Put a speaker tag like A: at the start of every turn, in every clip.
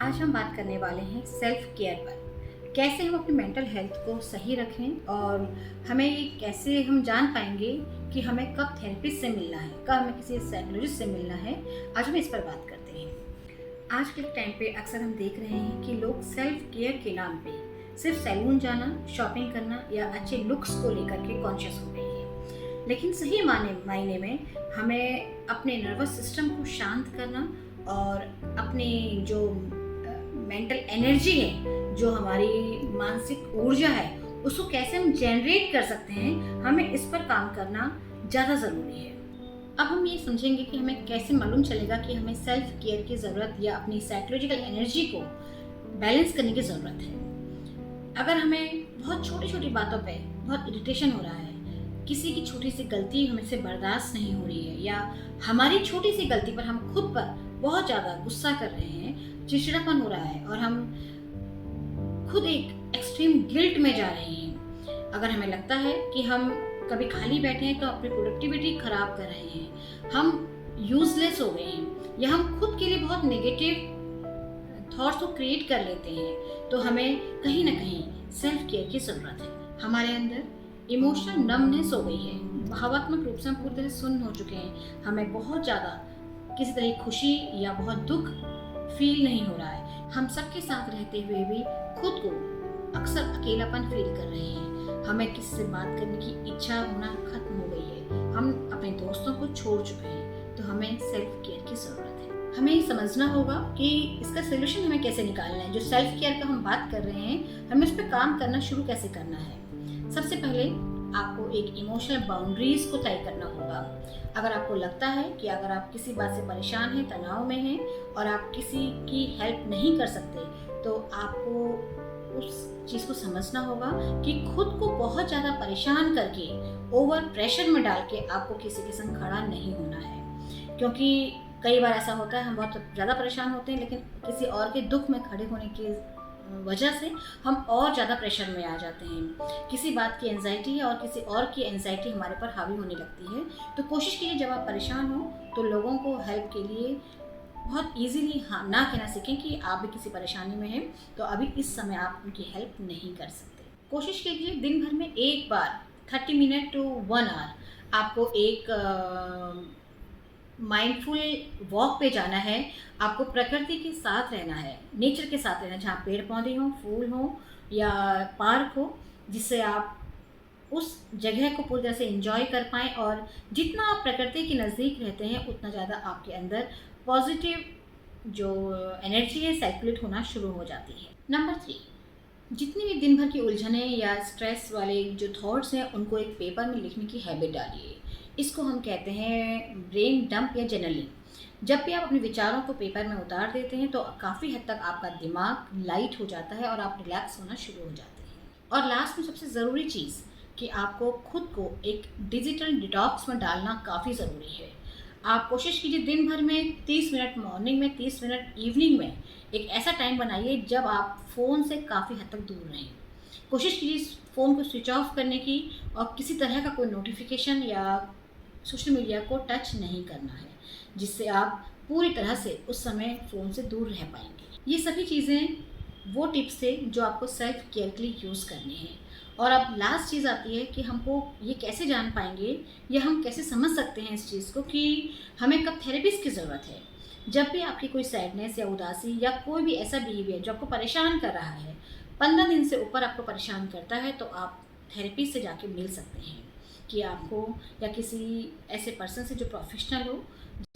A: आज हम बात करने वाले हैं सेल्फ केयर पर। कैसे हम अपनी मेंटल हेल्थ को सही रखें और हमें ये कैसे हम जान पाएंगे कि हमें कब थेरेपिस्ट से मिलना है, कब हमें किसी साइकोलॉजिस्ट से मिलना है। आज हम इस पर बात करते हैं। आज के टाइम पे अक्सर हम देख रहे हैं कि लोग सेल्फ केयर के नाम पे सिर्फ सैलून जाना, शॉपिंग करना या अच्छे लुक्स को लेकर के कॉन्शियस हो गई है। लेकिन सही मायने में हमें अपने नर्वस सिस्टम को शांत करना और अपनी जो मेंटल एनर्जी है, जो हमारी मानसिक ऊर्जा है, उसको कैसे हम जनरेट कर सकते हैं, हमें इस पर काम करना ज़्यादा ज़रूरी है। अब हम ये समझेंगे कि हमें कैसे मालूम चलेगा कि हमें सेल्फ केयर की ज़रूरत या अपनी साइकोलॉजिकल एनर्जी को बैलेंस करने की ज़रूरत है। अगर हमें बहुत छोटी छोटी बातों पे बहुत इरिटेशन हो रहा है, किसी की छोटी सी गलती हमसे बर्दाश्त नहीं हो रही है, या हमारी छोटी सी गलती पर हम खुद पर बहुत ज़्यादा गुस्सा कर रहे हैं, चिड़चिड़ापन हो रहा है और हम खुद एक एक्सट्रीम गिल्ट में जा रहे हैं, अगर हमें लगता है कि हम कभी खाली बैठे हैं तो अपनी प्रोडक्टिविटी खराब कर रहे हैं, हम यूजलेस हो गए हैं, या हम खुद के लिए बहुत नेगेटिव थॉट्स को क्रिएट कर लेते हैं, तो हमें कहीं ना कहीं सेल्फ केयर की ज़रूरत है। हमारे अंदर इमोशनल नमनेस हो गई है, भावात्मक रूप से हम पूरी तरह सुन्न हो चुके हैं, हमें बहुत ज़्यादा किसी तरह की खुशी या बहुत दुख फील नहीं हो रहा है। हम सबके साथ रहते हुए भी खुद को अक्सर अकेलापन फील कर रहे हैं, हमें किसी से बात करने की इच्छा होना खत्म हो गई है, हम अपने दोस्तों को छोड़ चुके हैं। तो हमें सेल्फ केयर की ज़रूरत है। हमें ये समझना होगा कि इसका सोल्यूशन हमें कैसे निकालना है। जो सेल्फ केयर का हम बात कर रहे हैं, हमें उस पर काम करना शुरू कैसे करना है। सबसे पहले आपको एक इमोशनल बाउंड्रीज को तय करना होगा। अगर आपको लगता है कि अगर आप किसी बात से परेशान हैं, तनाव में हैं और आप किसी की हेल्प नहीं कर सकते, तो आपको उस चीज़ को समझना होगा कि खुद को बहुत ज़्यादा परेशान करके, ओवर प्रेशर में डाल के आपको किसी के संग खड़ा नहीं होना है। क्योंकि कई बार ऐसा होता है, हम बहुत ज़्यादा परेशान होते हैं, लेकिन किसी और के दुख में खड़े होने की वजह से हम और ज़्यादा प्रेशर में आ जाते हैं। किसी बात की एंजाइटी और किसी और की एंजाइटी हमारे पर हावी होने लगती है। तो कोशिश कीजिए जब आप परेशान हो तो लोगों को हेल्प के लिए बहुत ईजीली हाँ ना कहना सीखें कि आप भी किसी परेशानी में हैं, तो अभी इस समय आप उनकी हेल्प नहीं कर सकते। कोशिश कीजिए दिन भर में एक बार 30 मिनट टू 1 आवर आपको एक माइंडफुल वॉक पे जाना है। आपको प्रकृति के साथ रहना है, नेचर के साथ रहना है, जहाँ पेड़ पौधे हों, फूल हों या पार्क हो, जिससे आप उस जगह को पूरी तरह से एंजॉय कर पाएँ। और जितना आप प्रकृति के नज़दीक रहते हैं, उतना ज़्यादा आपके अंदर पॉजिटिव जो एनर्जी है सर्कुलेट होना शुरू हो जाती है। नंबर 3, जितनी भी दिन भर की उलझने या स्ट्रेस वाले जो थॉट्स हैं, उनको एक पेपर में लिखने की हैबिट डालिए। इसको हम कहते हैं ब्रेन डंप या जर्नलिंग। जब भी आप अपने विचारों को पेपर में उतार देते हैं, तो काफ़ी हद तक आपका दिमाग लाइट हो जाता है और आप रिलैक्स होना शुरू हो जाते हैं। और लास्ट में सबसे ज़रूरी चीज़ कि आपको खुद को एक डिजिटल डिटॉक्स में डालना काफ़ी ज़रूरी है। आप कोशिश कीजिए दिन भर में 30 मिनट मॉर्निंग में, 30 मिनट इवनिंग में एक ऐसा टाइम बनाइए जब आप फ़ोन से काफ़ी हद तक दूर रहें। कोशिश कीजिए फ़ोन को स्विच ऑफ करने की, और किसी तरह का कोई नोटिफिकेशन या सोशल मीडिया को टच नहीं करना है, जिससे आप पूरी तरह से उस समय फ़ोन से दूर रह पाएंगे। ये सभी चीज़ें वो टिप्स थे जो आपको सेल्फ केयर के लिए यूज़ करने हैं। और अब लास्ट चीज़ आती है कि हमको ये कैसे जान पाएंगे या हम कैसे समझ सकते हैं इस चीज़ को कि हमें कब थेरेपिस्ट की ज़रूरत है। जब भी आपकी कोई सैडनेस या उदासी या कोई भी ऐसा बिहेवियर जो आपको परेशान कर रहा है, 15 दिन से ऊपर आपको परेशान करता है, तो आप थेरेपी से जाके मिल सकते हैं कि आपको, या किसी ऐसे पर्सन से जो प्रोफेशनल हो,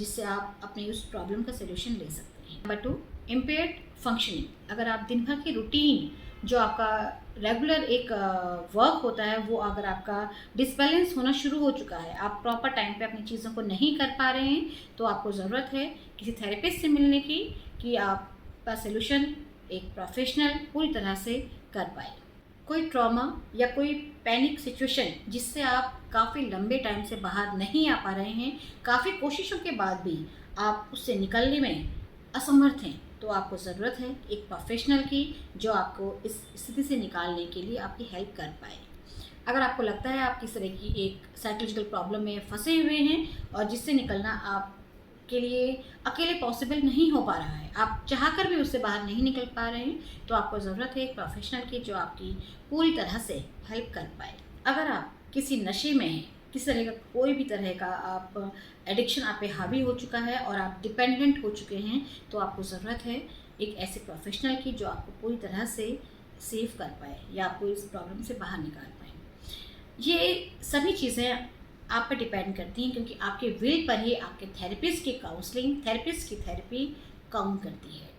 A: जिससे आप अपने उस प्रॉब्लम का सोल्यूशन ले सकते हैं। Number 2, impaired functioning. अगर आप दिन भर की रूटीन जो आपका रेगुलर एक वर्क होता है, वो अगर आपका डिसबैलेंस होना शुरू हो चुका है, आप प्रॉपर टाइम पे अपनी चीज़ों को नहीं कर पा रहे हैं, तो आपको ज़रूरत है किसी थेरेपिस्ट से मिलने की, कि आपका सोल्यूशन एक प्रोफेशनल पूरी तरह से कर पाए। कोई ट्रॉमा या कोई पैनिक सिचुएशन जिससे आप काफ़ी लंबे टाइम से बाहर नहीं आ पा रहे हैं, काफ़ी कोशिशों के बाद भी आप उससे निकलने में असमर्थ हैं, तो आपको ज़रूरत है एक प्रोफेशनल की, जो आपको इस स्थिति से निकालने के लिए आपकी हेल्प कर पाए। अगर आपको लगता है आप किस तरह की एक साइकोलॉजिकल प्रॉब्लम में फंसे हुए हैं और जिससे निकलना आप के लिए अकेले पॉसिबल नहीं हो पा रहा है, आप चाहकर भी उससे बाहर नहीं निकल पा रहे हैं, तो आपको ज़रूरत है एक प्रोफेशनल की जो आपकी पूरी तरह से हेल्प कर पाए। अगर आप किसी नशे में हैं, किसी तरह का कोई भी तरह का आप एडिक्शन आप पे हावी हो चुका है और आप डिपेंडेंट हो चुके हैं, तो आपको ज़रूरत है एक ऐसे प्रोफेशनल की जो आपको पूरी तरह से सेव कर पाए या आपको इस प्रॉब्लम से बाहर निकाल पाए। ये सभी चीज़ें आप पर डिपेंड करती हैं, क्योंकि आपके विल पर ही आपके थेरेपिस्ट की काउंसलिंग, थेरेपिस्ट की थेरेपी काउंट करती है।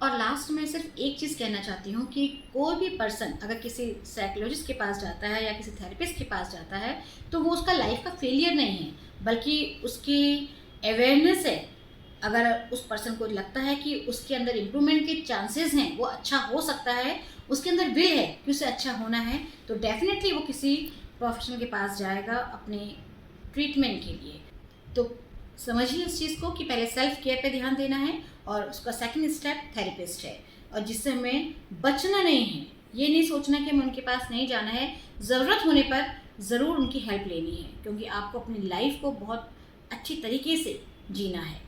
A: और लास्ट में सिर्फ एक चीज़ कहना चाहती हूँ कि कोई भी पर्सन अगर किसी साइकोलॉजिस्ट के पास जाता है या किसी थेरेपिस्ट के पास जाता है, तो वो उसका लाइफ का फेलियर नहीं है, बल्कि उसकी अवेयरनेस है। अगर उस पर्सन को लगता है कि उसके अंदर इम्प्रूवमेंट के चांसेस हैं, वो अच्छा हो सकता है, उसके अंदर विल है कि उसे अच्छा होना है, तो डेफिनेटली वो किसी प्रोफेशनल के पास जाएगा अपने ट्रीटमेंट के लिए। तो समझिए इस चीज़ को कि पहले सेल्फ केयर पे ध्यान देना है और उसका सेकंड स्टेप थेरेपिस्ट है, और जिससे हमें बचना नहीं है। ये नहीं सोचना कि हमें उनके पास नहीं जाना है, ज़रूरत होने पर ज़रूर उनकी हेल्प लेनी है, क्योंकि आपको अपनी लाइफ को बहुत अच्छी तरीके से जीना है।